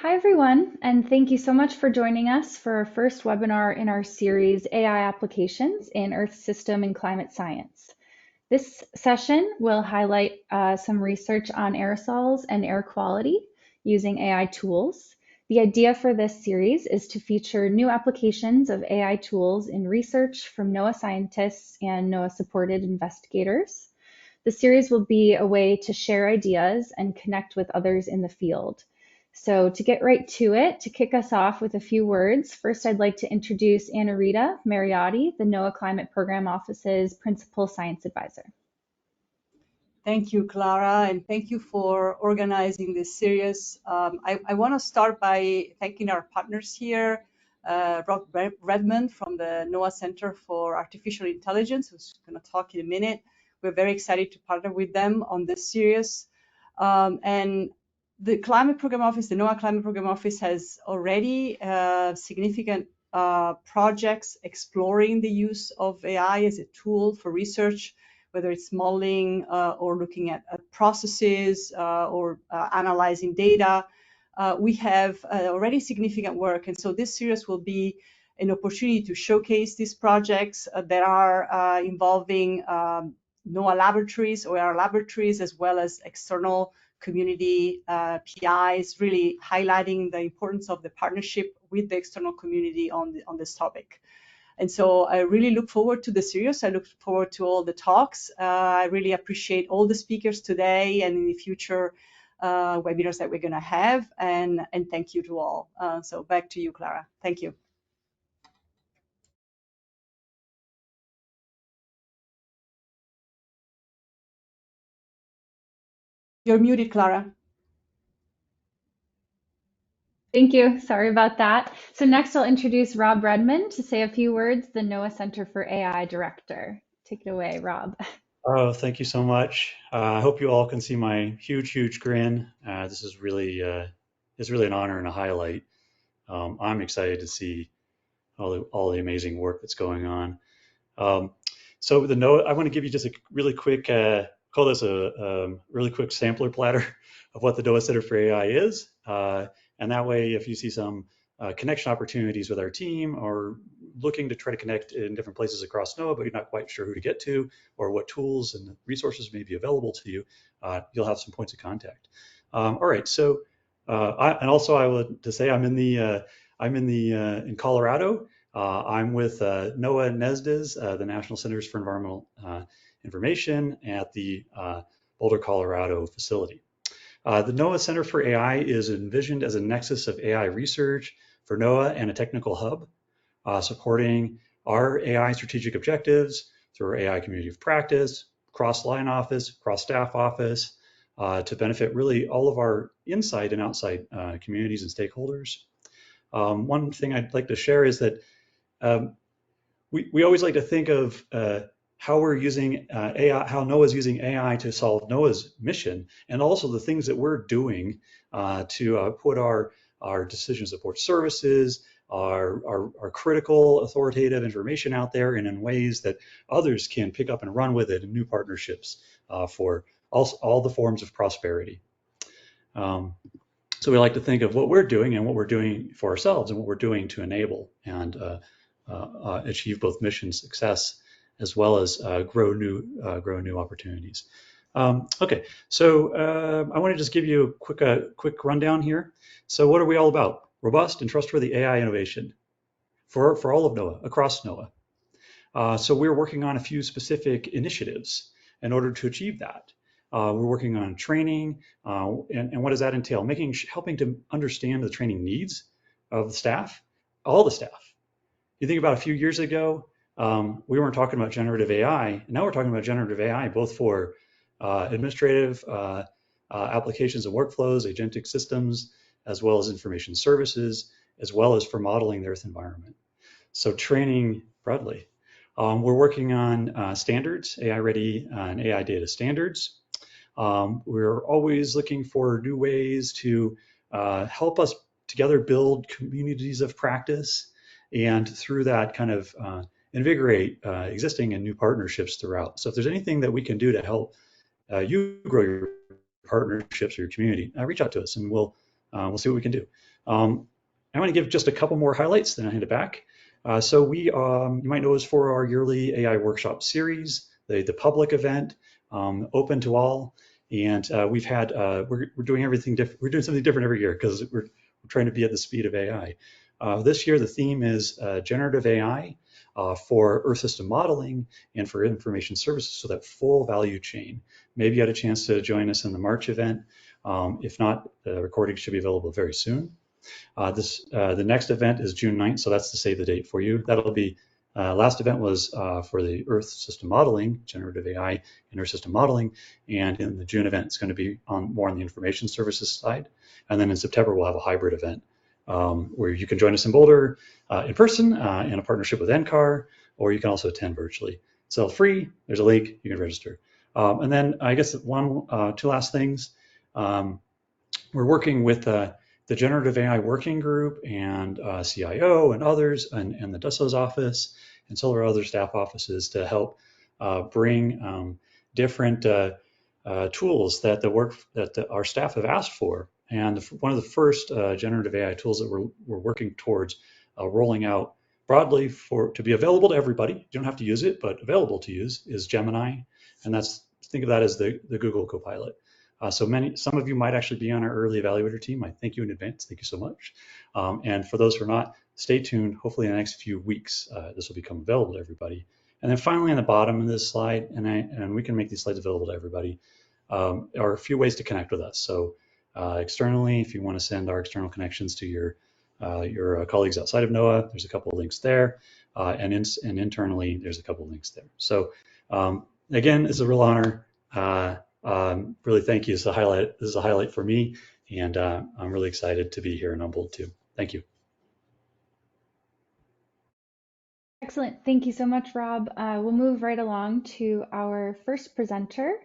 Hi, everyone, and thank you so much for joining us for our first webinar in our series, AI Applications in Earth System and Climate Science. This session will highlight some research on aerosols and air quality using AI tools. The idea for this series is to feature new applications of AI tools in research from NOAA scientists and NOAA-supported investigators. The series will be a way to share ideas and connect with others in the field. So to get right to it, to kick us off with a few words, first I'd like to introduce Anna Rita Mariotti, the NOAA Climate Program Office's Principal Science Advisor. Thank you, Clara, and thank you for organizing this series. I want to start by thanking our partners here, Rob Redmond from the NOAA Center for Artificial Intelligence, who's going to talk in a minute. We're very excited to partner with them on this series. And the Climate Program Office, the NOAA Climate Program Office, has already significant projects exploring the use of AI as a tool for research, whether it's modeling or looking at processes or analyzing data. We have already significant work, and so this series will be an opportunity to showcase these projects that are involving NOAA laboratories or our laboratories, as well as external community PIs, really highlighting the importance of the partnership with the external community on this topic. And so I really look forward to the series. I look forward to all the talks. I really appreciate all the speakers today and in the future webinars that we're going to have. And thank you to all. So back to you, Clara. Thank you. You're muted, Clara. Thank you. Sorry about that. So next I'll introduce Rob Redmond to say a few words, the NOAA Center for AI Director. Take it away, Rob. Oh, thank you so much. I hope you all can see my huge grin. This is really, it's really an honor and a highlight. I'm excited to see all the amazing work that's going on. So the note, I want to give you just a really quick, call this a really quick sampler platter of what the NOAA Center for AI is. And that way, if you see some connection opportunities with our team or looking to try to connect in different places across NOAA, but you're not quite sure who to get to or what tools and resources may be available to you, you'll have some points of contact. All right, so and also I would to say I'm in Colorado. I'm with NOAA NESDIS, the National Centers for Environmental Information at the Boulder, Colorado facility. The NOAA Center for AI is envisioned as a nexus of AI research for NOAA and a technical hub, supporting our AI strategic objectives through our AI community of practice, cross-line office, cross-staff office, to benefit really all of our inside and outside communities and stakeholders. One thing I'd like to share is that we always like to think of how we're using AI, how NOAA's using AI to solve NOAA's mission, and also the things that we're doing to put our decision support services, our critical authoritative information out there and in ways that others can pick up and run with it in new partnerships for all the forms of prosperity. So we like to think of what we're doing and what we're doing for ourselves and what we're doing to enable and achieve both mission success as well as grow new opportunities. Okay, so I want to just give you a quick rundown here. So what are we all about? Robust and trustworthy AI innovation for all of NOAA, across NOAA. So we're working on a few specific initiatives in order to achieve that. We're working on training, and what does that entail? Helping to understand the training needs of the staff, all the staff. You think about a few years ago, we weren't talking about generative AI, and now we're talking about generative AI both for administrative applications and workflows, agentic systems, as well as information services, as well as for modeling the Earth environment. So training broadly. We're working on standards, AI-ready and AI data standards. We're always looking for new ways to help us together build communities of practice, and through that kind of invigorate existing and new partnerships throughout. So if there's anything that we can do to help you grow your partnerships or your community, reach out to us and we'll we'll see what we can do. I want to give just a couple more highlights, then I'll hand it back. So we, you might know us for our yearly AI workshop series, the public event, open to all. And we've had, we're doing everything different. We're doing something different every year because we're trying to be at the speed of AI. This year, the theme is generative AI for Earth system modeling and for information services, so that full value chain. Maybe you had a chance to join us in the March event. If not, the recording should be available very soon. The next event is June 9th, so that's to save the date for you. That'll be, last event was for the Earth system modeling, generative AI and Earth system modeling, and in the June event, it's going to be more on the information services side. And then in September, we'll have a hybrid event where you can join us in Boulder in person in a partnership with NCAR, or you can also attend virtually. It's all free. There's a link. You can register. And then I guess two last things. We're working with the Generative AI Working Group and CIO and others and the Dusso's office and several other staff offices to help bring different tools that our staff have asked for. And one of the first generative AI tools that we're working towards rolling out broadly to be available to everybody, you don't have to use it, but available to use, is Gemini. And think of that as the Google Copilot. Some of you might actually be on our early evaluator team. I thank you in advance. Thank you so much. And for those who are not, stay tuned. Hopefully in the next few weeks, this will become available to everybody. And then finally on the bottom of this slide, and we can make these slides available to everybody, are a few ways to connect with us. So externally, if you want to send our external connections to your colleagues outside of NOAA, there's a couple of links there. And internally, there's a couple of links there. So again, it's a real honor. Really thank you. This is a highlight for me, and I'm really excited to be here in Humboldt too. Thank you. Excellent. Thank you so much, Rob. We'll move right along to our first presenter.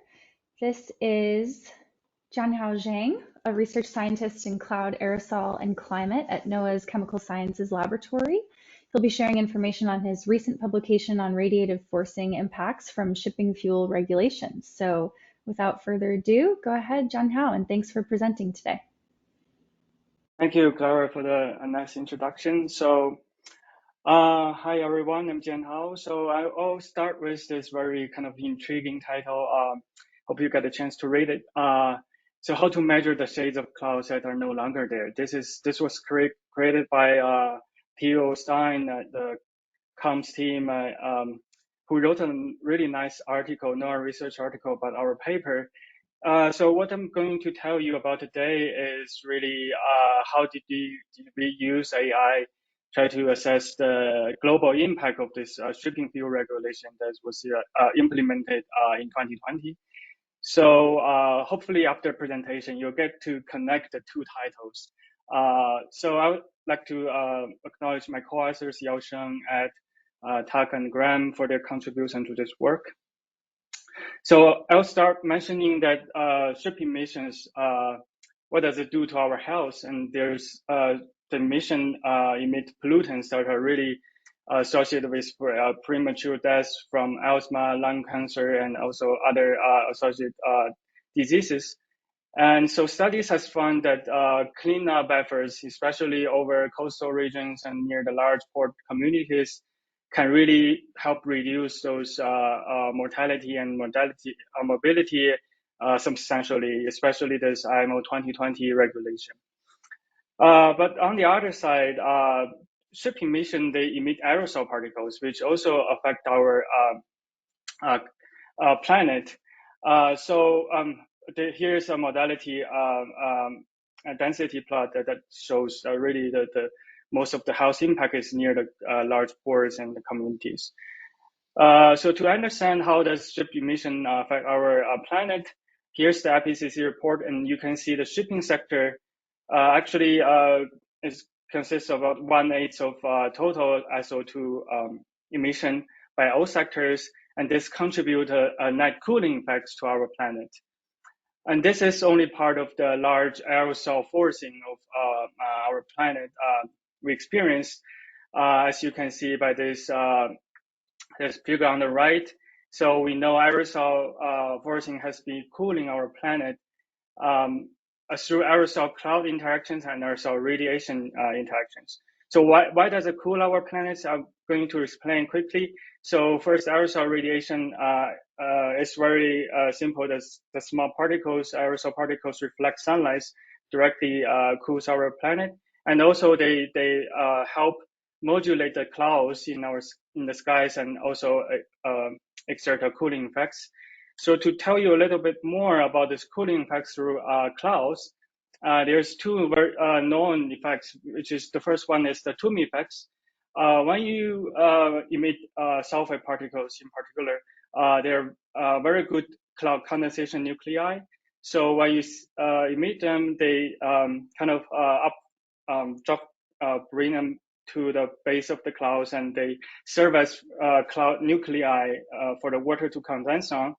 This is Jianhao Zhang, a research scientist in cloud, aerosol, and climate at NOAA's Chemical Sciences Laboratory. He'll be sharing information on his recent publication on radiative forcing impacts from shipping fuel regulations. So without further ado, go ahead, Jianhao, and thanks for presenting today. Thank you, Clara, for the nice introduction. So, hi everyone, I'm Jianhao. So I'll start with this very kind of intriguing title. Hope you get a chance to read it. So how to measure the shades of clouds that are no longer there. This was created by Theo Stein, the comms team, who wrote a really nice article, NOAA research article about our paper. So what I'm going to tell you about today is really how did we use AI try to assess the global impact of this shipping fuel regulation that was implemented in 2020. So hopefully after presentation, you'll get to connect the two titles. So I would like to acknowledge my co-authors, Yao Sheng, Ed, Tak, and Graham for their contribution to this work. So I'll start mentioning that ship emissions, what does it do to our health? And there's the emission emit pollutants that are really associated with premature deaths from asthma, lung cancer, and also other associated diseases. And so studies has found that cleanup efforts, especially over coastal regions and near the large port communities, can really help reduce those mortality and mobility substantially, especially this IMO 2020 regulation. But on the other side, ship emission, they emit aerosol particles, which also affect our planet. Here's a modality a density plot that shows really the most of the health impact is near the large ports and the communities. So to understand how does ship emission affect our planet, here's the IPCC report, and you can see the shipping sector actually consists of about 1/8 of total SO2 emission by all sectors, and this contributes a net cooling effects to our planet. And this is only part of the large aerosol forcing of our planet we experience, as you can see by this figure on the right. So we know aerosol forcing has been cooling our planet. through aerosol cloud interactions and aerosol radiation interactions. So why does it cool our planets? I'm going to explain quickly. So first, aerosol radiation is very simple. The small particles, aerosol particles, reflect sunlight directly, cools our planet, and also they help modulate the clouds in the skies, and also exert a cooling effects. So to tell you a little bit more about this cooling effects through clouds, there's two very known effects, which is the first one is the Toomey effects. When you emit sulfide particles in particular, they're very good cloud condensation nuclei. So when you emit them, they kind of bring them to the base of the clouds, and they serve as cloud nuclei for the water to condense on.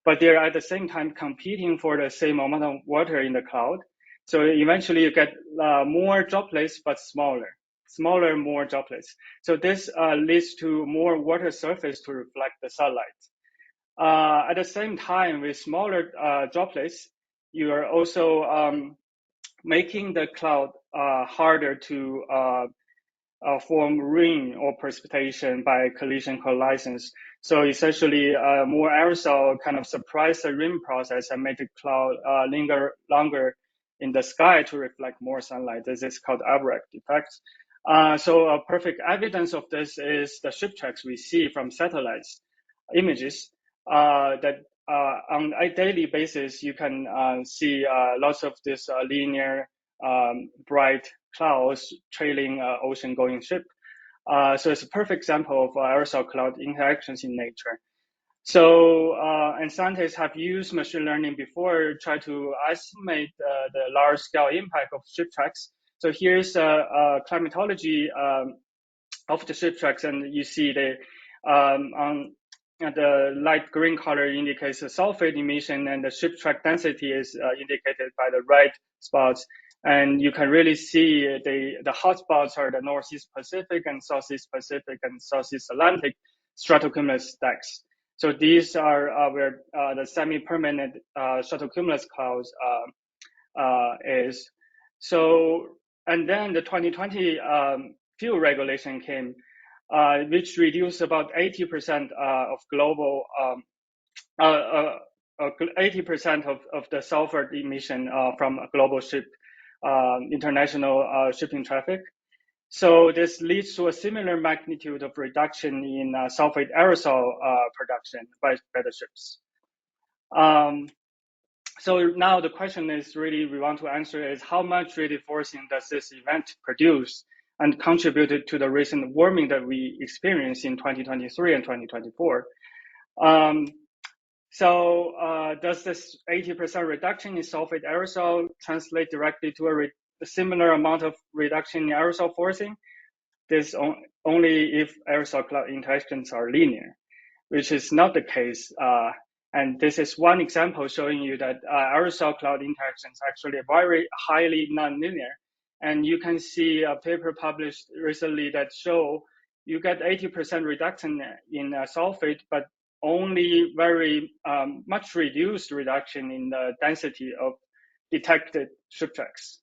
But they're at the same time competing for the same amount of water in the cloud. So eventually you get more droplets, but smaller, more droplets. So this leads to more water surface to reflect the sunlight. At the same time, with smaller droplets, you are also making the cloud harder to form rain or precipitation by collision coalescence. So essentially, more aerosol kind of suppress the rain process and make the cloud linger longer in the sky to reflect more sunlight. This is called Albrecht effect. So a perfect evidence of this is the ship tracks we see from satellites images that on a daily basis, you can see lots of this linear bright clouds trailing ocean-going ship. So it's a perfect example of aerosol cloud interactions in nature. So, and scientists have used machine learning before to try to estimate the large-scale impact of ship tracks. So here's a climatology of the ship tracks, and you see on the light green color indicates the sulfate emission, and the ship track density is indicated by the red spots. And you can really see the hot spots are the Northeast Pacific and Southeast Pacific and Southeast Atlantic stratocumulus stacks. So these are where the semi-permanent stratocumulus clouds is. So, and then the 2020 fuel regulation came, which reduced about 80% of global 80% of the sulfur emission from global international shipping traffic. So this leads to a similar magnitude of reduction in sulfate aerosol production by the ships. So now the question is really we want to answer is how much radiative forcing does this event produce and contributed to the recent warming that we experienced in 2023 and 2024. Does this 80% reduction in sulfate aerosol translate directly to a similar amount of reduction in aerosol forcing? This only if aerosol cloud interactions are linear, which is not the case. And this is one example showing you that aerosol cloud interactions actually are very highly nonlinear. And you can see a paper published recently that show you get 80% reduction in sulfate, but only very much reduced reduction in the density of detected ship tracks.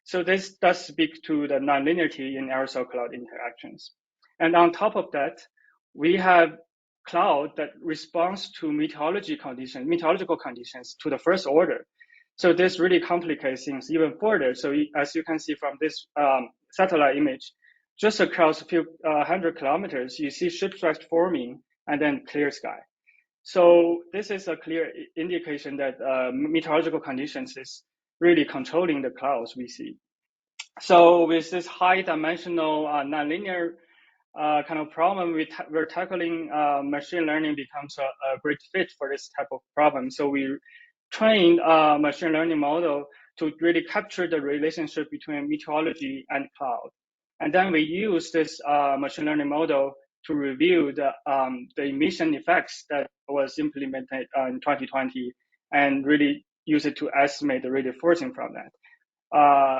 So this does speak to the nonlinearity in aerosol cloud interactions. And on top of that, we have cloud that responds to meteorological conditions to the first order. So this really complicates things even further. So as you can see from this satellite image, just across a few hundred kilometers, you see ship tracks forming and then clear sky. So this is a clear indication that meteorological conditions is really controlling the clouds we see. So with this high dimensional nonlinear kind of problem we're tackling, machine learning becomes a great fit for this type of problem. So we trained a machine learning model to really capture the relationship between meteorology and cloud. And then we use this machine learning model to review the emission effects that was implemented in 2020 and really use it to estimate the radiative forcing from that.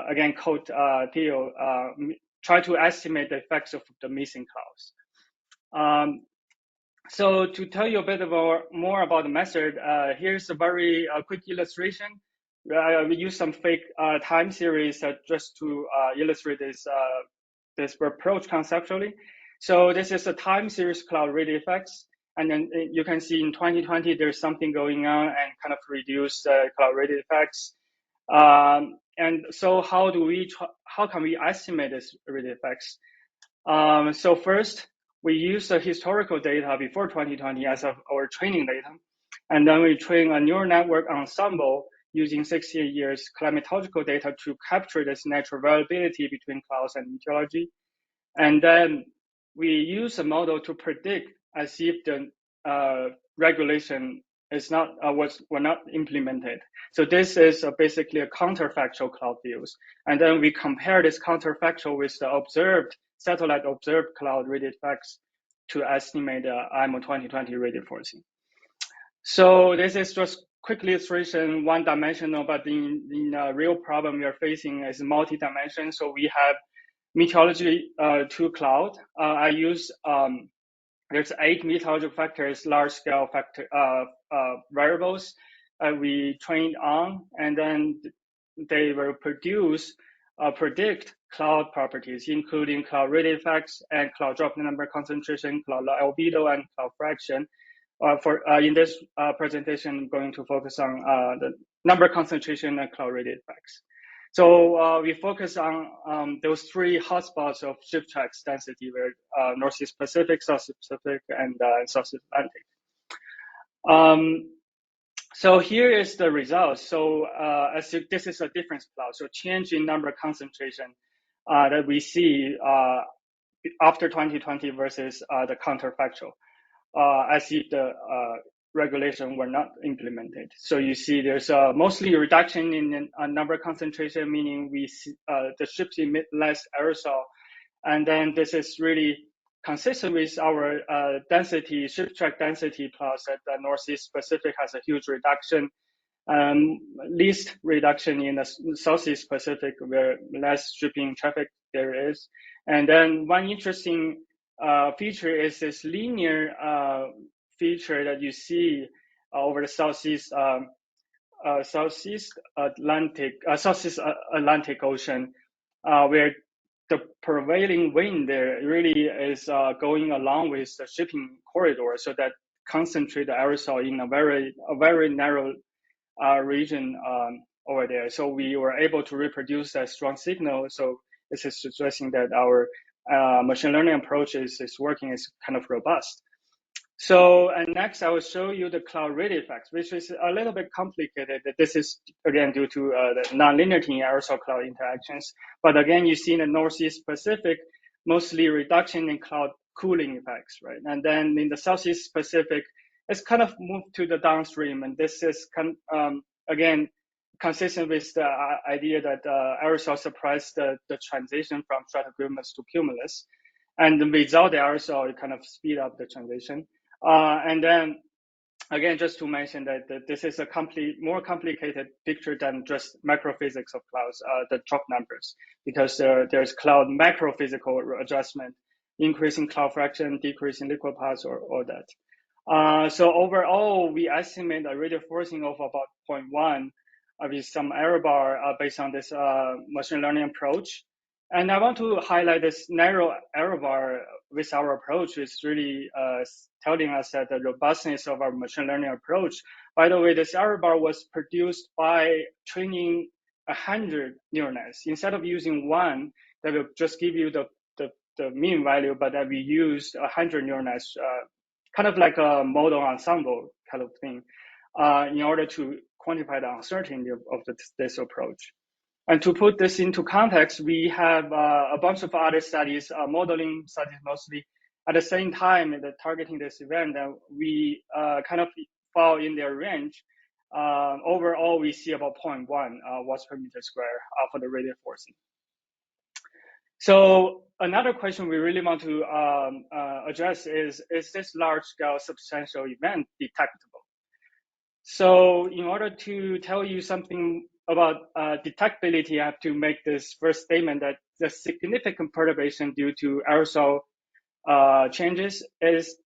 Again, quote Theo, try to estimate the effects of the missing clouds. So to tell you a bit more about the method, here's a very quick illustration. we use some fake time series just to illustrate this approach conceptually. So this is a time series cloud rate effects. And then you can see in 2020, there's something going on and kind of reduce cloud rate effects. And so how can we estimate this rate effects? So first, we use the historical data before 2020 as our training data. And then we train a neural network ensemble using 68 years climatological data to capture this natural variability between clouds and meteorology. And then we use a model to predict as if the regulation is not were not implemented. So this is basically a counterfactual cloud views. And then we compare this counterfactual with the satellite observed cloud rate effects to estimate the IMO 2020 radial forcing. So this is just quick illustration, one-dimensional, but in a real problem we are facing is multi-dimensional. So we have meteorology to cloud. I use there's 8 meteorological factors, large-scale factor variables we trained on, and then they will predict cloud properties, including cloud rate effects and cloud drop number concentration, cloud albedo, and cloud fraction. In this presentation, I'm going to focus on the number concentration and cloud rate effects. So we focus on those 3 hotspots of shift tracks density, where Northeast Pacific, South Pacific, and South Atlantic. So here is the results. So this is a difference plot. So change in number concentration that we see after 2020 versus the counterfactual, as if the regulation were not implemented. So you see there's mostly a reduction in number concentration, meaning we see, the ships emit less aerosol. And then this is really consistent with our ship track density plots that the Northeast Pacific has a huge reduction, least reduction in the Southeast Pacific, where less shipping traffic there is. And then one interesting feature is this linear feature that you see over the Southeast Atlantic Ocean, where the prevailing wind there really is going along with the shipping corridor, so that concentrate the aerosol in a very narrow region over there. So we were able to reproduce that strong signal. So this is suggesting that our machine learning approach is working, is kind of robust. So, and next I will show you the cloud rate effects, which is a little bit complicated. This is again due to the nonlinearity in aerosol cloud interactions. But again, you see in the Northeast Pacific, mostly reduction in cloud cooling effects, right? And then in the Southeast Pacific, it's kind of moved to the downstream. And this is again, consistent with the idea that aerosol suppress the transition from stratocumulus to cumulus. And without the aerosol, it kind of speed up the transition. And then, again, just to mention that this is a more complicated picture than just macrophysics of clouds, the drop numbers, because there's cloud macrophysical adjustment, increasing cloud fraction, decreasing liquid paths, or all that. So overall, we estimate a radial forcing of about 0.1 with some error bar based on this machine learning approach. And I want to highlight this narrow error bar with our approach is really telling us that the robustness of our machine learning approach. By the way, this error bar was produced by training 100 neural nets. Instead of using one that will just give you the mean value, but that we used 100 neural nets, kind of like a model ensemble kind of thing, in order to quantify the uncertainty of this approach. And to put this into context, we have a bunch of other studies, modeling studies mostly, at the same time targeting this event that we kind of fall in their range. Overall, we see about 0.1 watts per meter square for the radial forcing. So another question we really want to address is this large-scale substantial event detectable? So in order to tell you something about detectability, I have to make this first statement that the significant perturbation due to aerosol changes is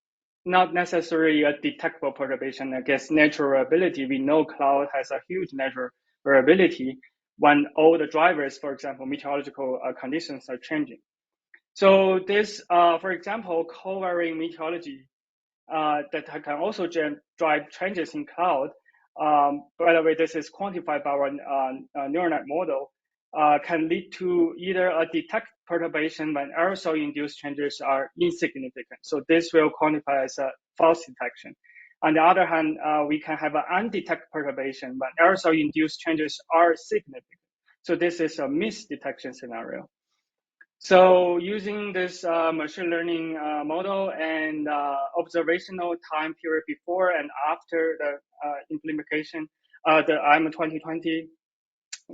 not necessarily a detectable perturbation against natural variability. We know cloud has a huge natural variability when all the drivers, for example, meteorological conditions are changing. So this, for example, covariant meteorology that can also drive changes in cloud. By the way, this is quantified by our neural net model, can lead to either a detect perturbation when aerosol-induced changes are insignificant. So this will quantify as a false detection. On the other hand, we can have an undetected perturbation when aerosol-induced changes are significant. So this is a misdetection scenario. So using this machine learning model and observational time period before and after the implementation, the IM 2020,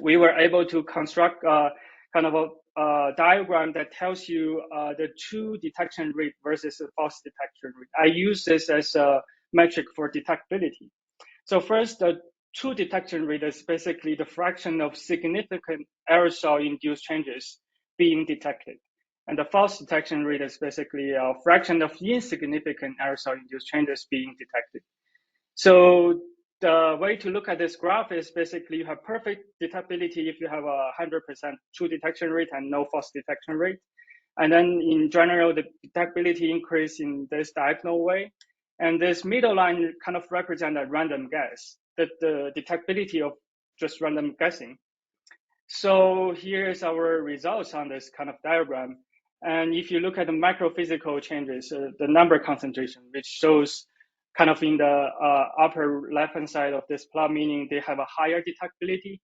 we were able to construct kind of a diagram that tells you the true detection rate versus the false detection rate. I use this as a metric for detectability. So first, the true detection rate is basically the fraction of significant aerosol-induced changes being detected. And the false detection rate is basically a fraction of insignificant aerosol-induced changes being detected. So the way to look at this graph is basically you have perfect detectability if you have a 100% true detection rate and no false detection rate. And then in general, the detectability increase in this diagonal way. And this middle line kind of represent a random guess, the detectability of just random guessing. So here's our results on this kind of diagram. And if you look at the macrophysical changes, the number concentration, which shows kind of in the upper left-hand side of this plot, meaning they have a higher detectability.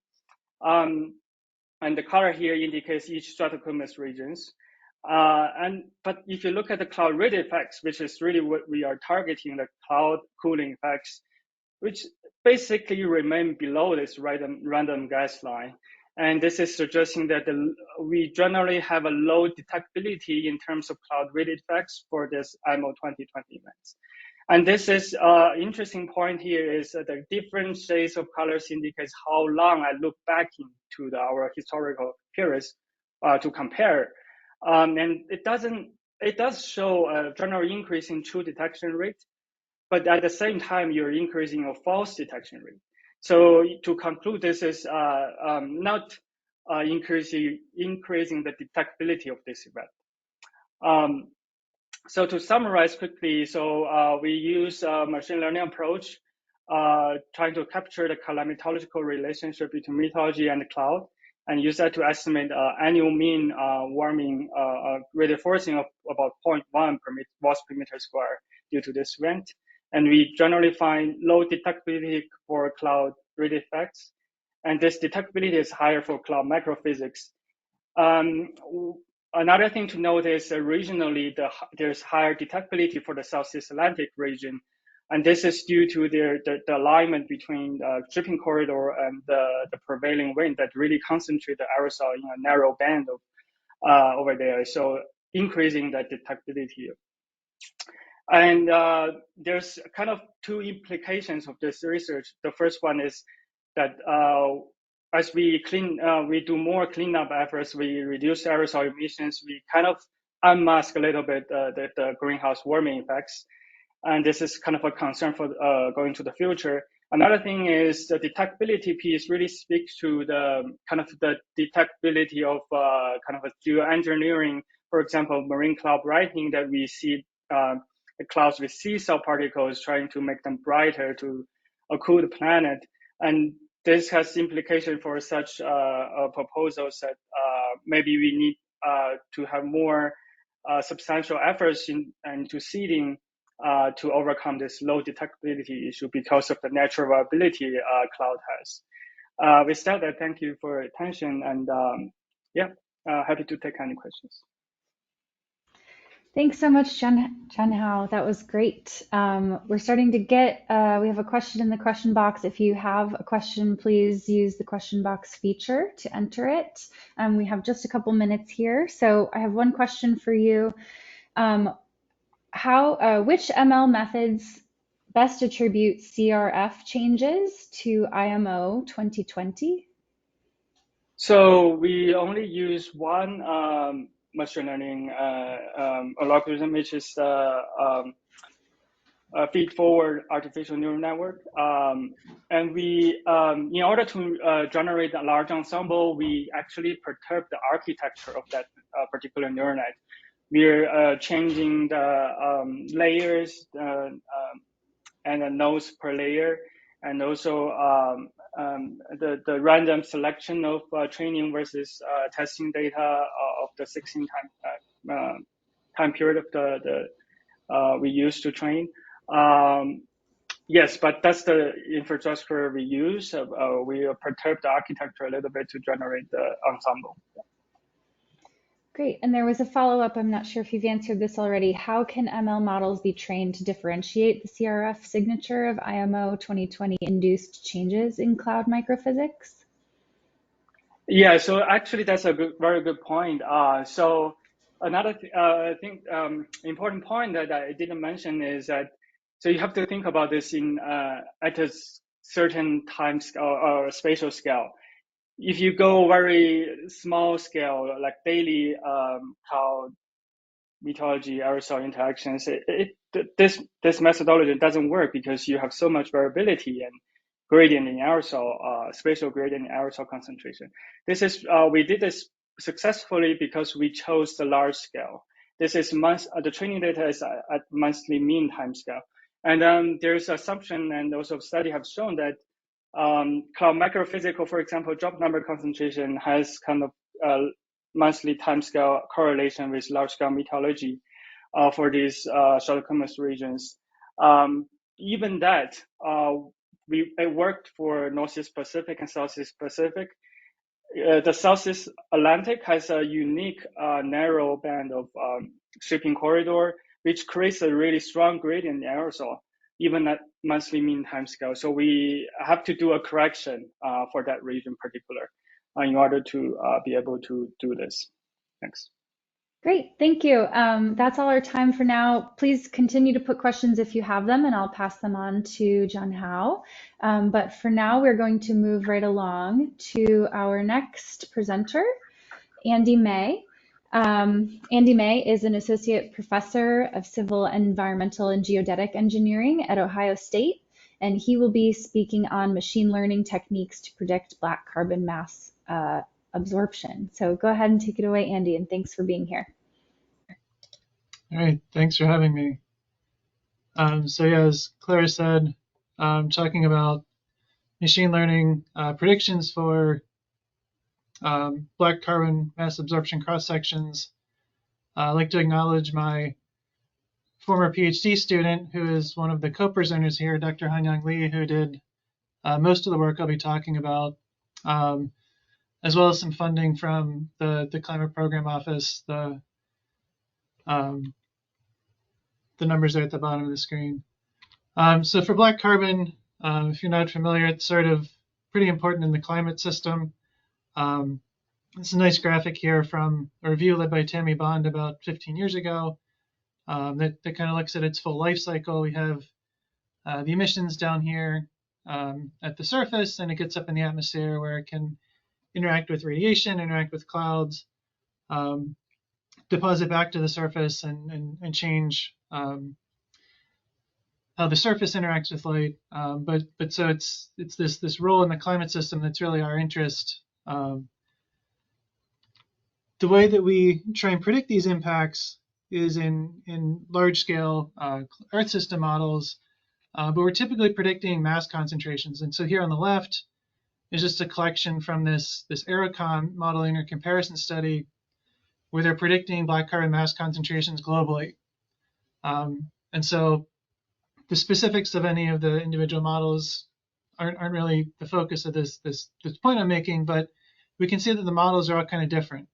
And the color here indicates each stratocumulus regions. But if you look at the cloud rate effects, which is really what we are targeting, the cloud cooling effects, which basically remain below this random guess line. And this is suggesting that we generally have a low detectability in terms of cloud rate effects for this IMO 2020 events. And this is interesting point here is that the different shades of colors indicates how long I look back into our historical periods to compare. And it does show a general increase in true detection rate, but at the same time, you're increasing a false detection rate. So to conclude, this is not increasing the detectability of this event. So to summarize quickly, so we use a machine learning approach, trying to capture the calamitological relationship between meteorology and the cloud, and use that to estimate annual mean warming radial forcing of about 0.1 per watts per meter square due to this event. And we generally find low detectability for cloud rate effects, and this detectability is higher for cloud macrophysics. Another thing to note is regionally, there's higher detectability for the Southeast Atlantic region. And this is due to the alignment between the dripping corridor and the prevailing wind that really concentrate the aerosol in a narrow band of, over there. So increasing the detectability. And there's kind of two implications of this research. The first one is that as we do more cleanup efforts, we reduce aerosol emissions, we kind of unmask a little bit the greenhouse warming effects. And this is kind of a concern for going to the future. Another thing is the detectability piece really speaks to the kind of the detectability of kind of a geoengineering, for example, marine cloud brightening that we see the clouds with sea salt particles, trying to make them brighter to cool the planet. And this has implication for such proposals that maybe we need to have more substantial efforts into seeding to overcome this low detectability issue because of the natural variability cloud has. With that, I thank you for your attention, and happy to take any questions. Thanks so much, Chen Hao. That was great. We're starting to get, we have a question in the question box. If you have a question, please use the question box feature to enter it. We have just a couple minutes here. So I have one question for you. Which ML methods best attribute CRF changes to IMO 2020? So we only use one machine learning algorithm, which is the feed-forward artificial neural network. And we, in order to generate a large ensemble, we actually perturb the architecture of that particular neural net. We're changing the layers and the nodes per layer, and also the random selection of training versus testing data of the 16 time period of the we use to train. Yes, but that's the infrastructure we use. We perturb the architecture a little bit to generate the ensemble. Great. And there was a follow-up. I'm not sure if you've answered this already. How can ML models be trained to differentiate the CRF signature of IMO 2020 induced changes in cloud microphysics? Yeah, so actually that's a very good point. So another important point that I didn't mention is that, so you have to think about this in at a certain time scale or spatial scale. If you go very small scale, like daily cloud meteorology aerosol interactions, this methodology doesn't work because you have so much variability and gradient in aerosol, spatial gradient in aerosol concentration. We did this successfully because we chose the large scale. This is the training data is at monthly mean time scale. And there's assumption and also study have shown that cloud microphysical, for example, drop number concentration has kind of monthly timescale correlation with large-scale meteorology for these Shalcomous regions. Even that, it worked for Northeast Pacific and Southeast Pacific. The Southeast Atlantic has a unique narrow band of shipping corridor, which creates a really strong gradient in aerosol, even at monthly mean timescale. So we have to do a correction for that region in particular in order to be able to do this. Thanks. Great, thank you. That's all our time for now. Please continue to put questions if you have them, and I'll pass them on to John Howe. But for now, we're going to move right along to our next presenter, Andy May. Andy May is an associate professor of civil, environmental, and geodetic engineering at Ohio State, and he will be speaking on machine learning techniques to predict black carbon mass absorption. So go ahead and take it away, Andy, and thanks for being here. All right, thanks for having me. So yeah, as Clara said, talking about machine learning predictions for black carbon mass absorption cross sections. I'd like to acknowledge my former PhD student, who is one of the co-presenters here, Dr. Han-Young Lee, who did most of the work I'll be talking about, as well as some funding from the Climate Program Office. The numbers are at the bottom of the screen. So for black carbon, if you're not familiar, it's sort of pretty important in the climate system. It's a nice graphic here from a review led by Tammy Bond about 15 years ago that kind of looks at its full life cycle. We have the emissions down here at the surface, and it gets up in the atmosphere where it can interact with radiation, interact with clouds, deposit back to the surface, and change how the surface interacts with light. But so it's this role in the climate system that's really our interest. The way that we try and predict these impacts is in large-scale Earth system models, but we're typically predicting mass concentrations. And so here on the left is just a collection from this Aerocom modeling or comparison study where they're predicting black carbon mass concentrations globally. And so the specifics of any of the individual models aren't really the focus of this point I'm making, but we can see that the models are all kind of different.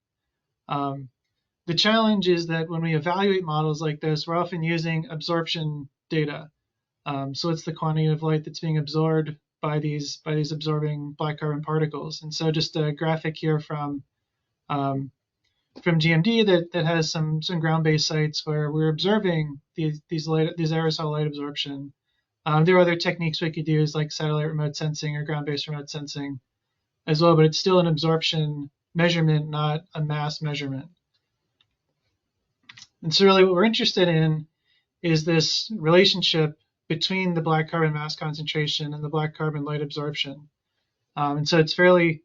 The challenge is that when we evaluate models like this, we're often using absorption data. So it's the quantity of light that's being absorbed by these absorbing black carbon particles. And so just a graphic here from GMD that has some ground-based sites where we're observing these aerosol light absorption. There are other techniques we could use like satellite remote sensing or ground-based remote sensing as well, but it's still an absorption measurement, not a mass measurement. And so really what we're interested in is this relationship between the black carbon mass concentration and the black carbon light absorption. And so it's fairly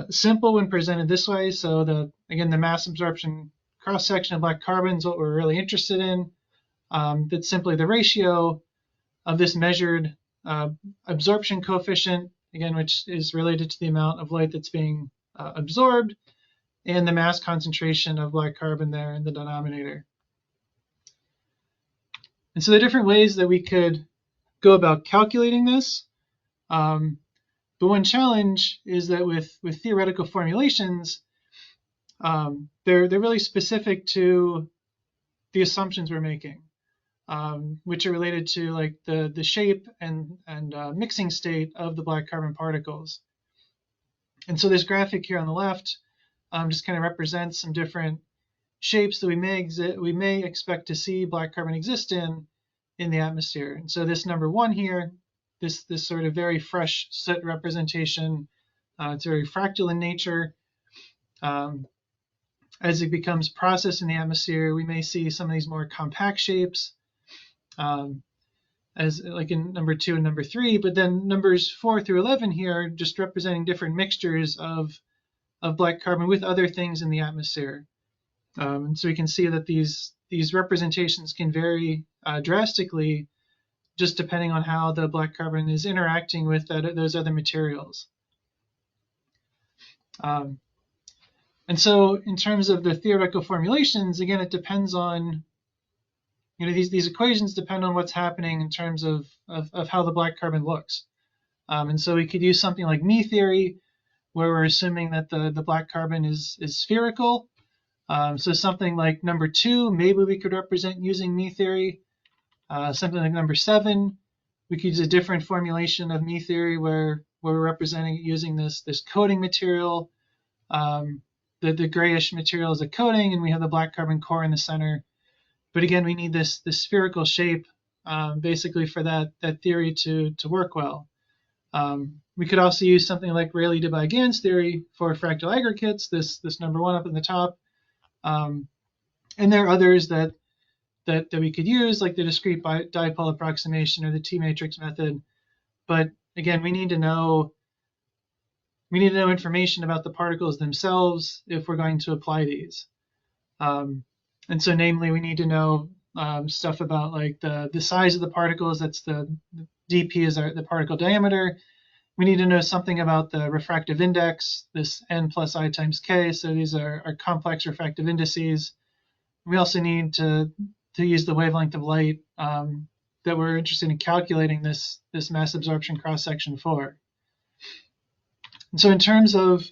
simple when presented this way. So again, the mass absorption cross-section of black carbon is what we're really interested in. That's simply the ratio of this measured absorption coefficient, again, which is related to the amount of light that's being absorbed, and the mass concentration of black carbon there in the denominator. And so the different ways that we could go about calculating this. But one challenge is that with theoretical formulations, they're really specific to the assumptions we're making, which are related to like the shape and mixing state of the black carbon particles. And so this graphic here on the left just kind of represents some different shapes that we may expect to see black carbon exist in the atmosphere. And so this number 1 here, this sort of very fresh soot representation, it's very fractal in nature. As it becomes processed in the atmosphere, we may see some of these more compact shapes, as like in number 2 and number 3. But then numbers 4 through 11 here are just representing different mixtures of black carbon with other things in the atmosphere. And so we can see that these representations can vary drastically just depending on how the black carbon is interacting with those other materials. And so in terms of the theoretical formulations, again, it depends on, these equations depend on what's happening in terms of how the black carbon looks. And so we could use something like me theory, where we're assuming that the black carbon is spherical. So something like number 2, maybe we could represent using me theory. Something like number 7, we could use a different formulation of me theory where we're representing it using this coating material. The grayish material is a coating, and we have the black carbon core in the center. But again, we need this spherical shape basically for that theory to work well. We could also use something like Rayleigh-Debye-Ganz theory for fractal aggregates, this number 1 up in the top. And there are others that we could use, like the discrete dipole approximation or the T-matrix method. But again, we need to know information about the particles themselves if we're going to apply these. And so namely, we need to know stuff about like the size of the particles. That's the dP is the particle diameter. We need to know something about the refractive index, this n plus I times k. So these are complex refractive indices. We also need to use the wavelength of light that we're interested in calculating this mass absorption cross-section for. And so in terms of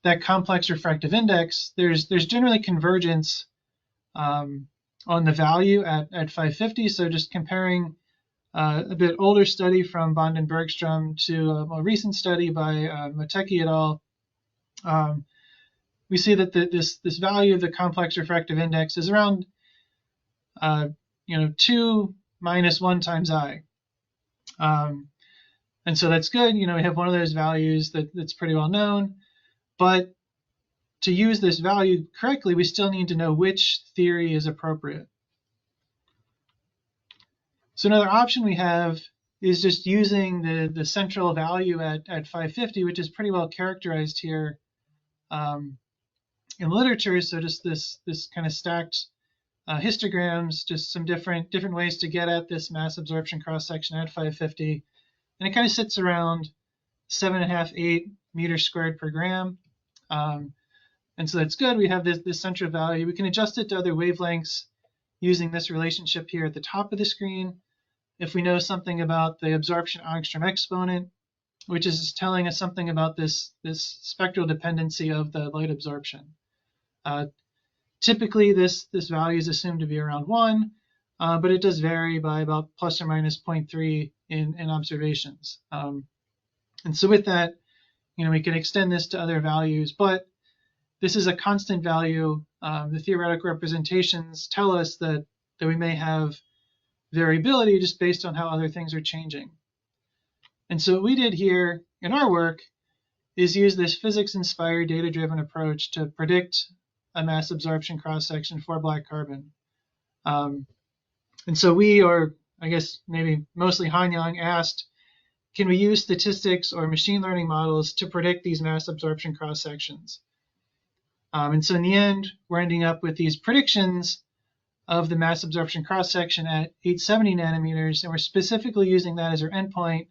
that complex refractive index, there's generally convergence on the value at 550. So just comparing a bit older study from Bond and Bergstrom to a more recent study by Moteki et al. We see that this value of the complex refractive index is around 2 minus 1 times I. And so that's good. We have one of those values that's pretty well known. But to use this value correctly, we still need to know which theory is appropriate. So another option we have is just using the central value at 550, which is pretty well characterized here in literature. So just this kind of stacked histograms, just some different ways to get at this mass absorption cross-section at 550. And it kind of sits around 7.5, 8 meters squared per gram. And so that's good. We have this central value. We can adjust it to other wavelengths using this relationship here at the top of the screen. If we know something about the absorption angstrom exponent, which is telling us something about this spectral dependency of the light absorption. Typically, this value is assumed to be around 1, but it does vary by about plus or minus 0.3 in observations. And so with that, we can extend this to other values, but this is a constant value. The theoretical representations tell us that we may have variability just based on how other things are changing. And so what we did here in our work is use this physics-inspired data-driven approach to predict a mass absorption cross-section for black carbon. And so we are I guess maybe mostly Hanyang, asked, can we use statistics or machine learning models to predict these mass absorption cross sections? And so in the end, we're ending up with these predictions of the mass absorption cross section at 870 nanometers, and we're specifically using that as our endpoint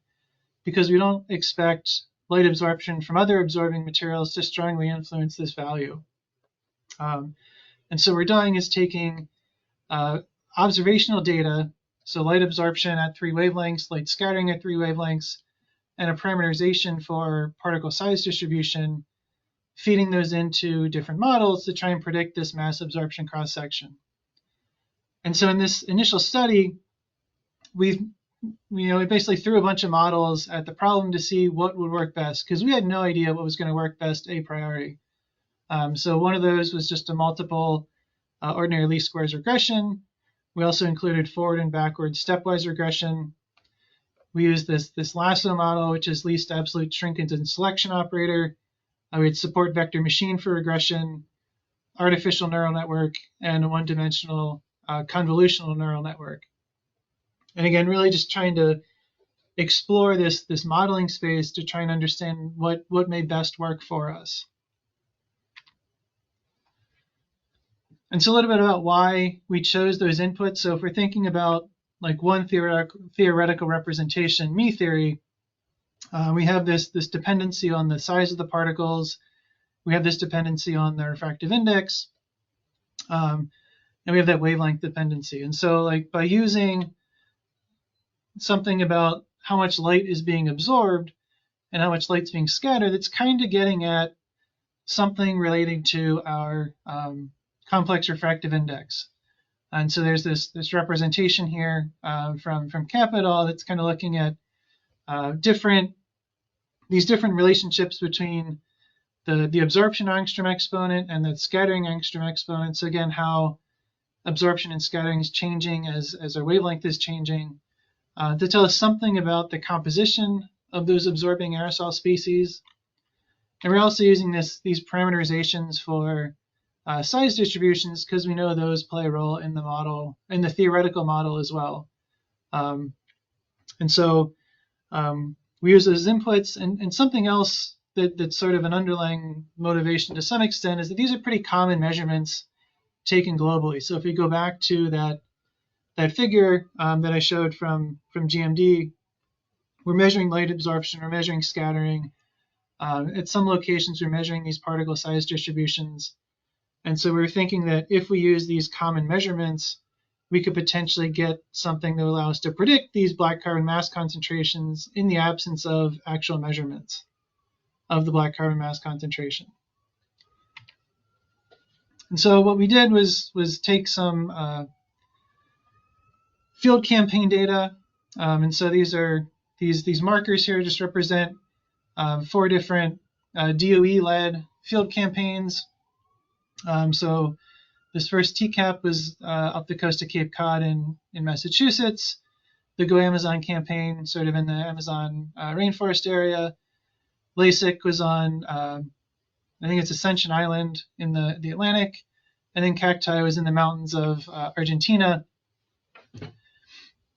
because we don't expect light absorption from other absorbing materials to strongly influence this value. And so what we're doing is taking observational data, so light absorption at 3 wavelengths, light scattering at 3 wavelengths, and a parameterization for particle size distribution, feeding those into different models to try and predict this mass absorption cross section. And so in this initial study, we basically threw a bunch of models at the problem to see what would work best, because we had no idea what was going to work best a priori. So one of those was just a multiple ordinary least squares regression. We also included forward and backward stepwise regression. We used this lasso model, which is least absolute shrinkage and selection operator. We had support vector machine for regression, artificial neural network, and a one-dimensional convolutional neural network. And again, really just trying to explore this modeling space to try and understand what may best work for us. And so a little bit about why we chose those inputs. So if we're thinking about like one theoretical representation, me theory, we have this dependency on the size of the particles. We have this dependency on the refractive index. And we have that wavelength dependency. And so like by using something about how much light is being absorbed and how much light's being scattered, it's kind of getting at something relating to our complex refractive index. And so there's this representation here from Kappa et al. That's kind of looking at these different relationships between the absorption angstrom exponent and the scattering angstrom exponent. So again, how absorption and scattering is changing as our wavelength is changing, to tell us something about the composition of those absorbing aerosol species. And we're also using these parameterizations for size distributions because we know those play a role in the model, in the theoretical model as well. And so we use those inputs, and something else that's sort of an underlying motivation to some extent is that these are pretty common measurements taken globally. So if we go back to that figure that I showed from GMD, we're measuring light absorption, we're measuring scattering. At some locations, we're measuring these particle size distributions. And so we're thinking that if we use these common measurements, we could potentially get something that will allow us to predict these black carbon mass concentrations in the absence of actual measurements of the black carbon mass concentration. And so what we did was take some field campaign data. And so these markers here just represent 4 different DOE-led field campaigns. So this first TCAP was up the coast of Cape Cod in Massachusetts. The Go Amazon campaign, sort of in the Amazon rainforest area. LASIK was on, I think it's Ascension Island in the Atlantic. And then Cacti was in the mountains of Argentina.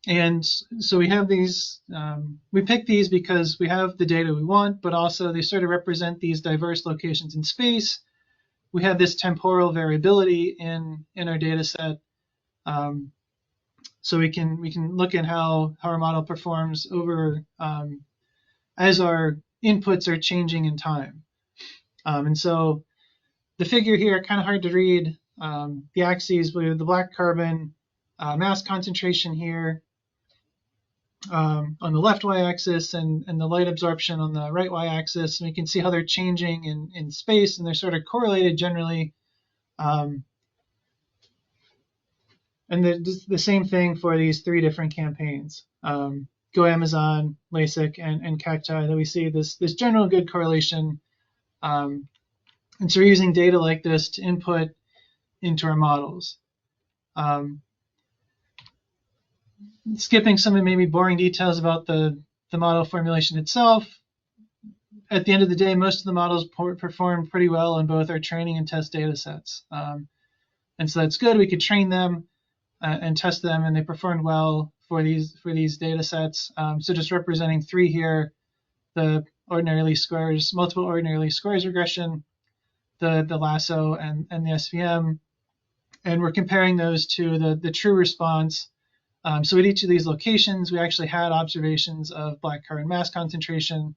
And so we have these, we picked these because we have the data we want, but also they sort of represent these diverse locations in space. We have this temporal variability in our data set. So we can look at how our model performs over as our inputs are changing in time. And so the figure here, kind of hard to read. The axes, we have the black carbon mass concentration here on the left y-axis and the light absorption on the right y-axis. And we can see how they're changing in space, and they're sort of correlated generally. And the same thing for these 3 different campaigns, Go Amazon, LASIK, and Cacti, that we see this general good correlation. And so we're using data like this to input into our models. Skipping some of maybe boring details about the model formulation itself. At the end of the day, most of the models perform pretty well on both our training and test data sets. And so that's good. We could train them and test them, and they performed well for these data sets. So just representing 3 here, the ordinary least squares, multiple ordinary least squares regression, the lasso, and the SVM. And we're comparing those to the true response. So at each of these locations, we actually had observations of black carbon mass concentration.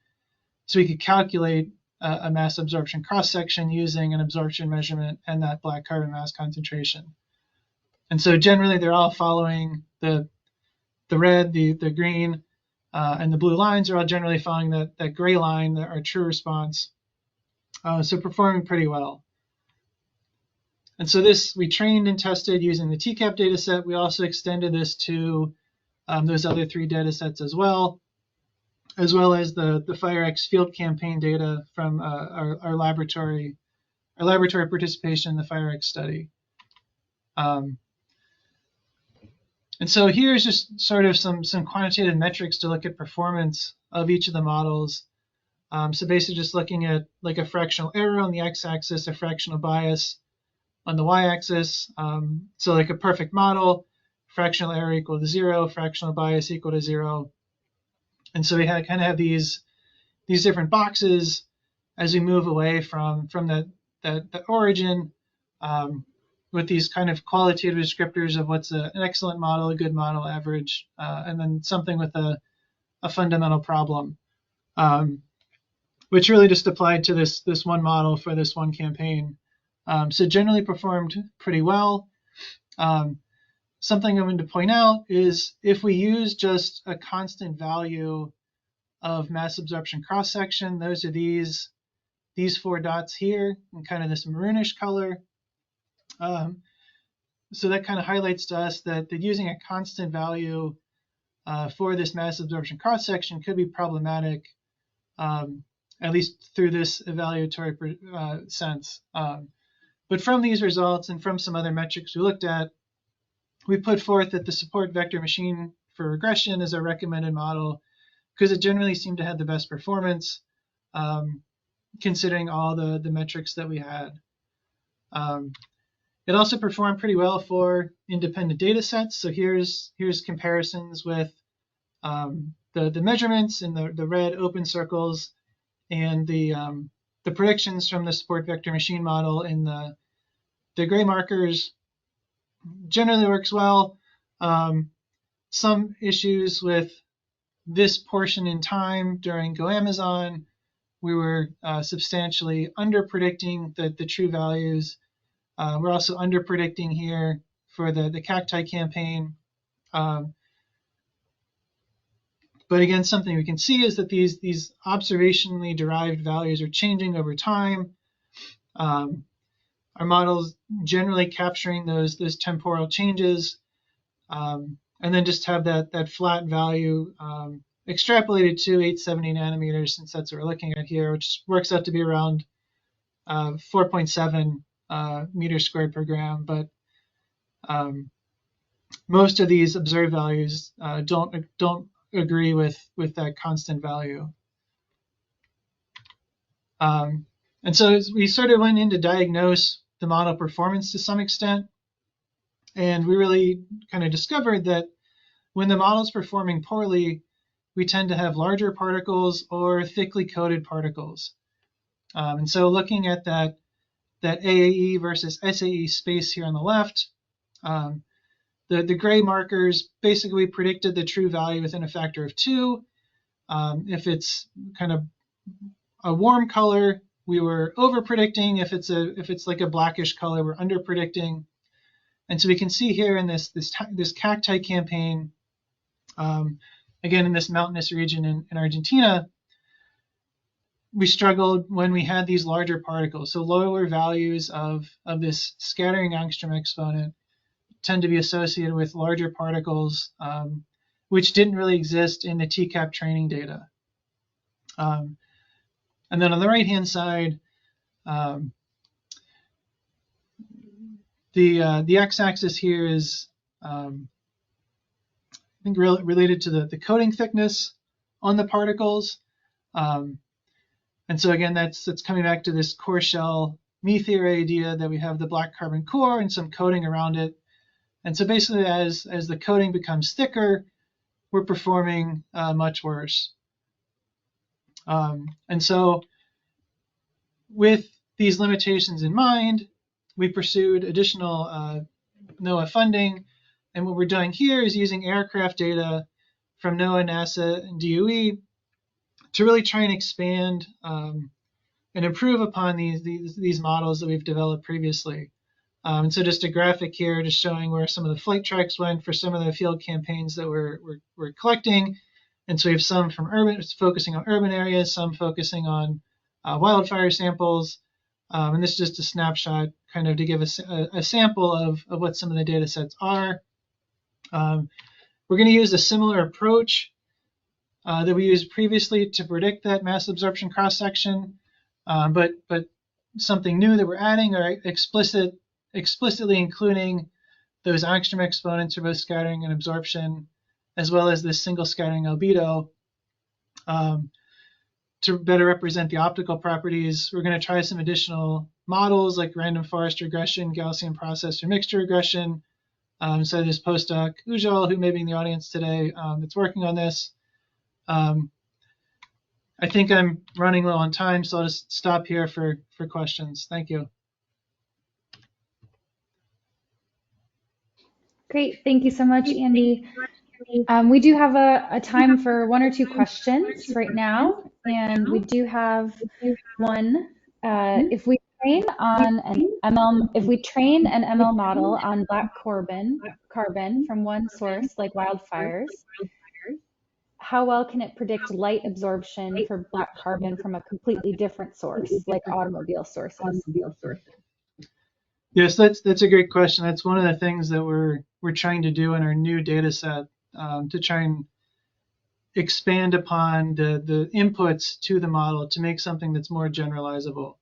So we could calculate a mass absorption cross-section using an absorption measurement and that black carbon mass concentration. And so generally, they're all following the red, the green, and the blue lines are all generally following that gray line, our true response. So performing pretty well. And so this we trained and tested using the TCAP data set. We also extended this to those other 3 data sets as well as the FireX field campaign data from our laboratory participation in the FireX study. And so here's just sort of some quantitative metrics to look at performance of each of the models. So basically just looking at like a fractional error on the x-axis, a fractional bias on the y-axis. So like a perfect model, fractional error equal to 0, fractional bias equal to 0. And so we kind of have these different boxes as we move away from that origin, with these kind of qualitative descriptors of what's an excellent model, a good model, average, and then something with a fundamental problem, which really just applied to this one model for this one campaign. So generally performed pretty well. Something I'm going to point out is if we use just a constant value of mass absorption cross-section, those are these 4 dots here in kind of this maroonish color. So that kind of highlights to us that using a constant value for this mass absorption cross-section could be problematic, at least through this evaluatory sense. But from these results and from some other metrics we looked at, we put forth that the support vector machine for regression is our recommended model because it generally seemed to have the best performance, considering all the metrics that we had. It also performed pretty well for independent data sets. So here's comparisons with the measurements in the red open circles and the predictions from the support vector machine model in the gray markers. Generally works well. Some issues with this portion in time during Go Amazon. We were substantially under predicting the true values. We're also under predicting here for the cacti campaign. But again, something we can see is that these observationally derived values are changing over time. Our model's generally capturing those temporal changes, and then just have that flat value extrapolated to 870 nanometers, since that's what we're looking at here, which works out to be around 4.7 meters squared per gram. But most of these observed values don't agree with that constant value. And so we sort of went in to diagnose the model performance to some extent. And we really kind of discovered that when the model is performing poorly, we tend to have larger particles or thickly coated particles. And so looking at that AAE versus SAE space here on the left, the gray markers basically predicted the true value within a factor of 2. If it's kind of a warm color, we were over predicting. If it's like a blackish color, we're under predicting. And so we can see here in this cacti campaign, again in this mountainous region in Argentina, we struggled when we had these larger particles. So lower values of this scattering angstrom exponent tend to be associated with larger particles, which didn't really exist in the TCAP training data. And then on the right-hand side, the x-axis here is, I think, related to the coating thickness on the particles. And so again, that's coming back to this core shell me theory idea that we have the black carbon core and some coating around it. And so basically, as the coating becomes thicker, we're performing much worse. And so with these limitations in mind, we pursued additional NOAA funding. And what we're doing here is using aircraft data from NOAA, NASA, and DOE to really try and expand and improve upon these models that we've developed previously. And so just a graphic here just showing where some of the flight tracks went for some of the field campaigns that we're collecting. And so we have some from urban, focusing on urban areas, some focusing on wildfire samples. And this is just a snapshot kind of to give us a sample of what some of the data sets are. We're going to use a similar approach that we used previously to predict that mass absorption cross-section, but something new that we're adding are explicitly including those angstrom exponents for both scattering and absorption, as well as this single scattering albedo. To better represent the optical properties, we're going to try some additional models like random forest regression, Gaussian process, or mixture regression. So this postdoc, Ujjal, who may be in the audience today, that's working on this. I think I'm running low on time, so I'll just stop here for questions. Thank you. Great. Thank you so much, Andy. We do have a time for 1 or 2 questions right now, and we do have one. If we train an ML model on black carbon from one source like wildfires, how well can it predict light absorption for black carbon from a completely different source like automobile sources? Yes, that's a great question. That's one of the things that we're trying to do in our new data set, to try and expand upon the inputs to the model to make something that's more generalizable.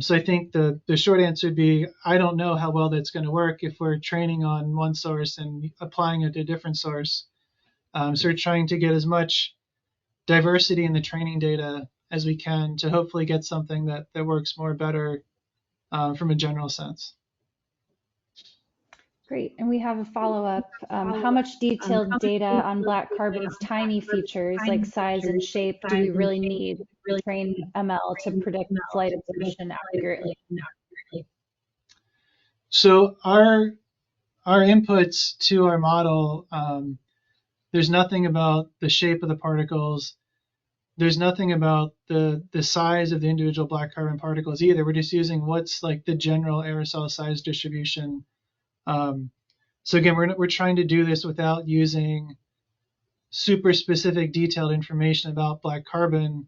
So I think the short answer would be, I don't know how well that's going to work if we're training on one source and applying it to a different source. So we're trying to get as much diversity in the training data as we can to hopefully get something that works better from a general sense. Great. And we have a follow-up. How much detailed data on black carbon's tiny features like size and shape do we really need to train ML to predict flight absorption accurately? So our inputs to our model, there's nothing about the shape of the particles. There's nothing about the size of the individual black carbon particles either. We're just using what's like the general aerosol size distribution. So again, we're trying to do this without using super specific detailed information about black carbon,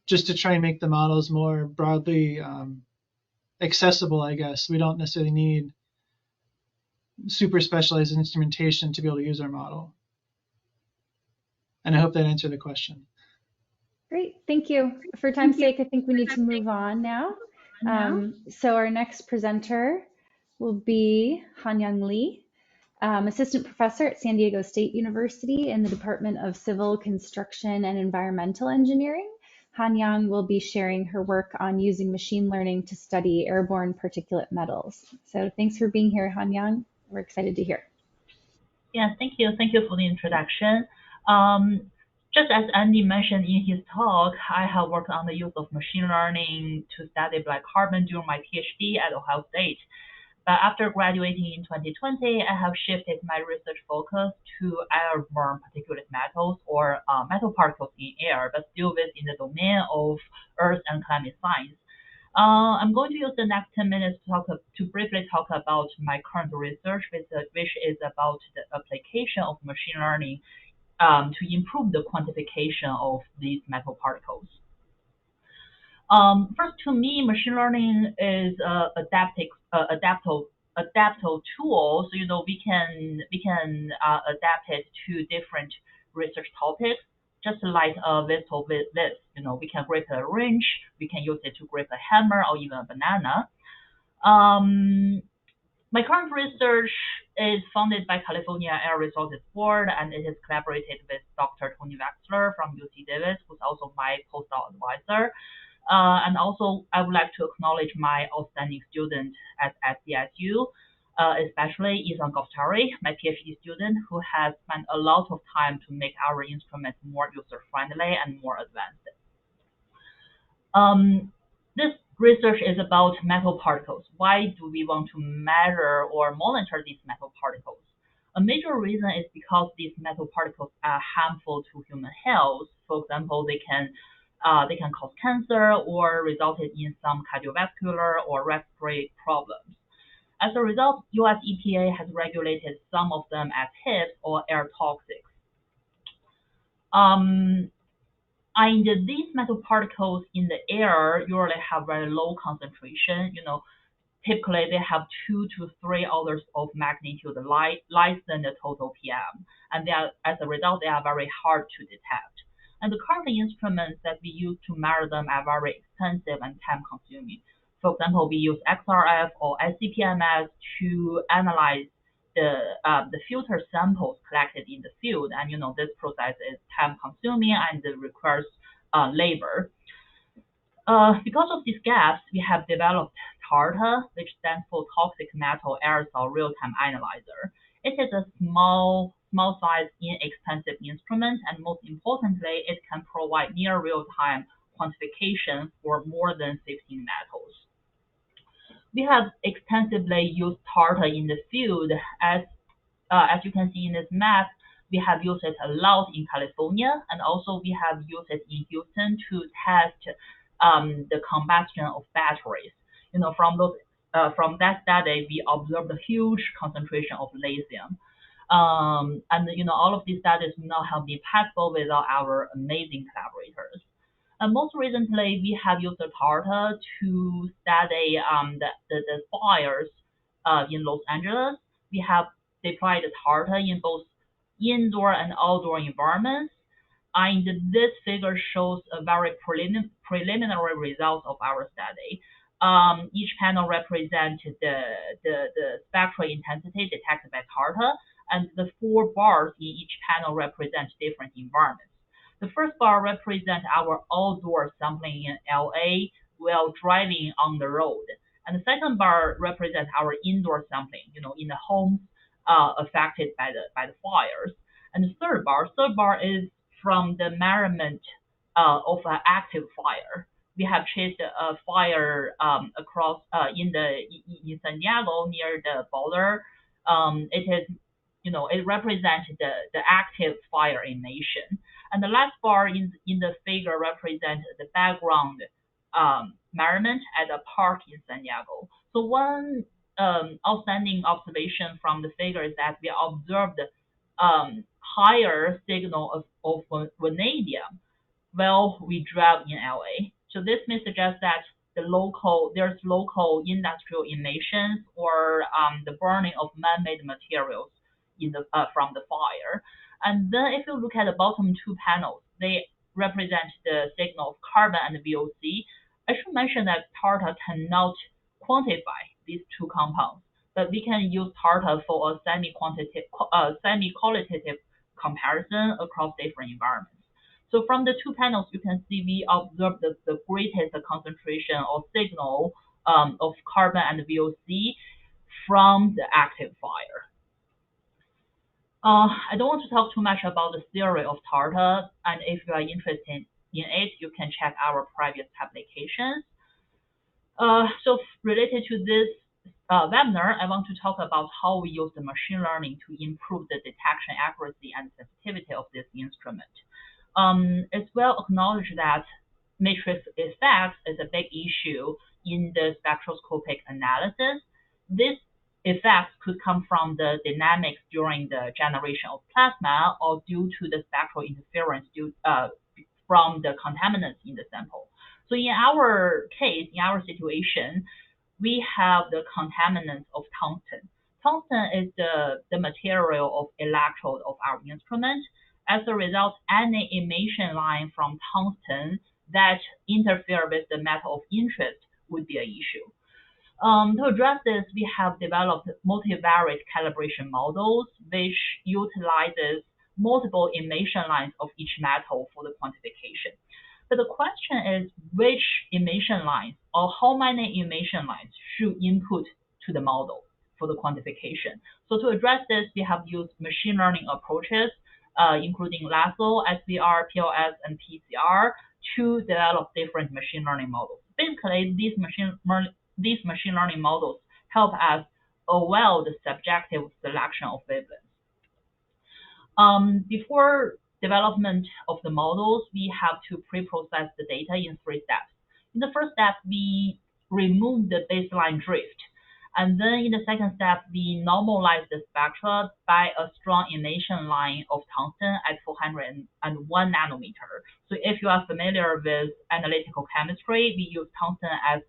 just to try and make the models more broadly accessible, I guess. We don't necessarily need super specialized instrumentation to be able to use our model. And I hope that answered the question. Great, thank you. For time's sake, I think we need to move on now. So our next presenter will be Hanyang Lee, assistant professor at San Diego State University in the Department of Civil Construction and Environmental Engineering. Hanyang will be sharing her work on using machine learning to study airborne particulate metals. So thanks for being here, Hanyang. We're excited to hear. Yeah, thank you. Thank you for the introduction. Just as Andy mentioned in his talk, I have worked on the use of machine learning to study black carbon during my PhD at Ohio State. But after graduating in 2020, I have shifted my research focus to airborne particulate metals, or metal particles in air, but still within the domain of Earth and climate science. I'm going to use the next 10 minutes to briefly talk about my current research, which is about the application of machine learning to improve the quantification of these metal particles. First, to me, machine learning is adaptive tool. So we can adapt it to different research topics, just like a vessel with this. We can grip a wrench, we can use it to grip a hammer or even a banana. My current research is funded by California Aerosols Board, and it is collaborated with Dr. Tony Wexler from UC Davis, who's also my postdoc advisor. And also, I would like to acknowledge my outstanding student at SDSU. especially Isan Goftari, my PhD student, who has spent a lot of time to make our instruments more user-friendly and more advanced. This research is about metal particles. Why do we want to measure or monitor these metal particles? A major reason is because these metal particles are harmful to human health. For example, they can cause cancer or result in some cardiovascular or respiratory problems. As a result, US EPA has regulated some of them as HIPs or air toxics. And these metal particles in the air usually have very low concentration. Typically they have 2 to 3 orders of magnitude less than the total PM, and as a result, they are very hard to detect. And the current instruments that we use to measure them are very expensive and time-consuming. For example, we use XRF or SCPMS to analyze the filter samples collected in the field, and this process is time-consuming and requires labor. Because of these gaps, we have developed TARTA, which stands for Toxic Metal Aerosol Real-Time Analyzer. It is a small size, inexpensive instrument, and most importantly, it can provide near real-time quantification for more than 15 metals. We have extensively used TARTA in the field. As you can see in this map, we have used it a lot in California, and also we have used it in Houston to test the combustion of batteries. From that study, we observed a huge concentration of lithium. And all of these studies would not have been possible without our amazing collaborators. And most recently, we have used the TARTA to study the fires in Los Angeles. We have deployed the TARTA in both indoor and outdoor environments. And this figure shows a very preliminary result of our study. Each panel represents the spectral intensity detected by TARTA, and the 4 bars in each panel represent different environments. The first bar represents our outdoor sampling in LA while driving on the road. And the second bar represents our indoor sampling, in the homes affected by the fires. And the third bar is from the measurement of an active fire. We have chased a fire across in San Diego near the border. It represents the active fire emission. And the last bar in the figure represents the background measurement at a park in San Diego. So one outstanding observation from the figure is that we observed higher signal of vanadium while we drive in LA. So this may suggest that there's local industrial emissions or the burning of man-made materials from the fire. And then if you look at the bottom 2 panels, they represent the signal of carbon and VOC. I should mention that TARTA cannot quantify these 2 compounds, but we can use TARTA for a semi-qualitative comparison across different environments. So from the 2 panels, you can see we observed the greatest concentration or signal of carbon and VOC from the active fire. I don't want to talk too much about the theory of TARTA, and if you are interested in it, you can check our previous publications. So related to this webinar, I want to talk about how we use the machine learning to improve the detection accuracy and sensitivity of this instrument. It's well acknowledged that matrix effects is a big issue in the spectroscopic analysis. This effects could come from the dynamics during the generation of plasma or due to the spectral interference from the contaminants in the sample. So in our case, in our situation, we have the contaminants of tungsten. Tungsten is the material of electrode of our instrument. As a result, any emission line from tungsten that interfere with the metal of interest would be an issue. To address this, we have developed multivariate calibration models, which utilizes multiple emission lines of each metal for the quantification. But the question is which emission lines or how many emission lines should input to the model for the quantification. So to address this, we have used machine learning approaches, including LASSO, SVR, PLS, and PCR, to develop different machine learning models. Basically, these machine learning models help us avoid the subjective selection of wavelengths. Before development of the models, we have to pre-process the data in 3 steps. In the first step, we remove the baseline drift. And then in the second step, we normalize the spectra by a strong emission line of tungsten at 401 nanometer. So if you are familiar with analytical chemistry, we use tungsten as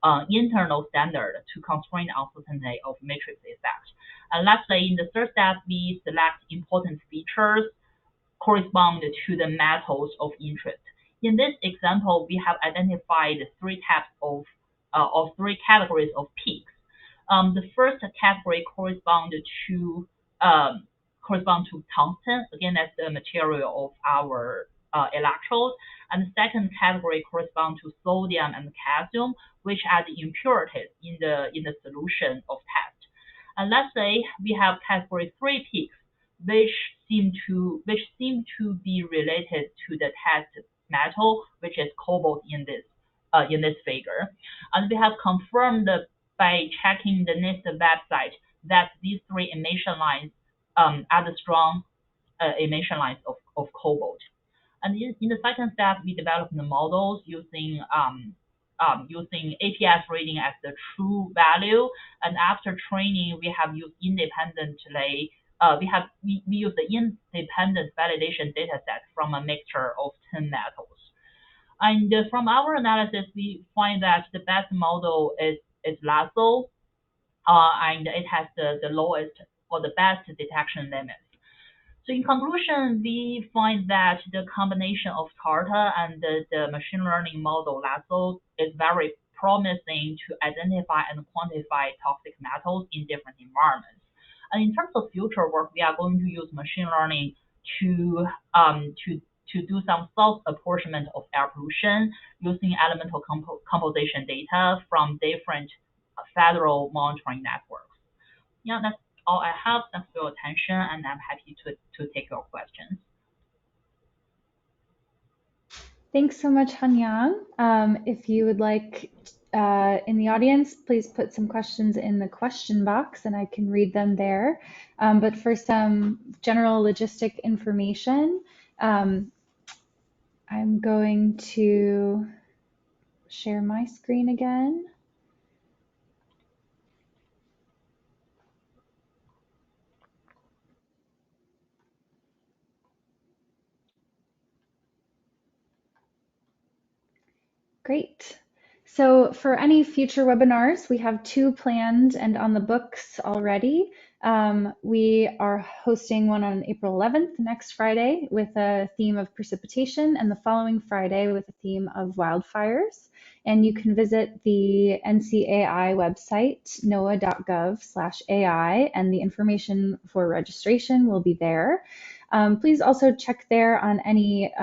an internal standard to constrain the uncertainty of matrix effect. And lastly, in the third step, we select important features correspond to the metals of interest. In this example, we have identified 3 types of 3 categories of peaks. The first category corresponds to tungsten. Again, that's the material of our electrodes. And the second category corresponds to sodium and calcium, which are the impurities in the solution of test. And lastly, we have category 3 peaks, which seem to be related to the test metal, which is cobalt in this figure. And we have confirmed by checking the NIST website that these 3 emission lines are the strong emission lines of cobalt. And in the second step, we developed the models using APS reading as the true value. And after training, we have used independently. We use the independent validation data set from a mixture of 10 metals. And from our analysis, we find that the best model is LASSO, and it has the lowest or the best detection limits. So in conclusion, we find that the combination of TARTA and the machine learning model LASSO is very promising to identify and quantify toxic metals in different environments. And in terms of future work, we are going to use machine learning to do some self-apportionment of air pollution using elemental composition data from different federal monitoring networks. Yeah, that's all I have. Thanks for your attention, and I'm happy to take your questions. Thanks so much, Hanyang. If you would like, in the audience, please put some questions in the question box and I can read them there. But for some general logistic information, I'm going to share my screen again. Great. So for any future webinars, we have 2 planned and on the books already. We are hosting one on April 11th, next Friday, with a theme of precipitation, and the following Friday with a theme of wildfires. And you can visit the NCAI website, noaa.gov/AI, and the information for registration will be there. Please also check there on any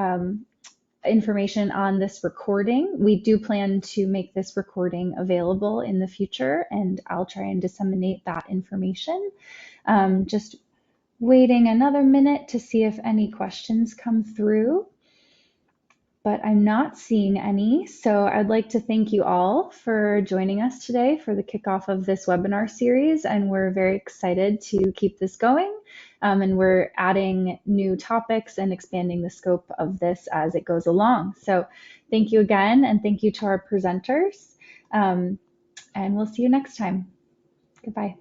information on this recording. We do plan to make this recording available in the future, and I'll try and disseminate that information. Just waiting another minute to see if any questions come through, but I'm not seeing any. So I'd like to thank you all for joining us today for the kickoff of this webinar series, and we're very excited to keep this going. And we're adding new topics and expanding the scope of this as it goes along. So thank you again, and thank you to our presenters. And we'll see you next time. Goodbye.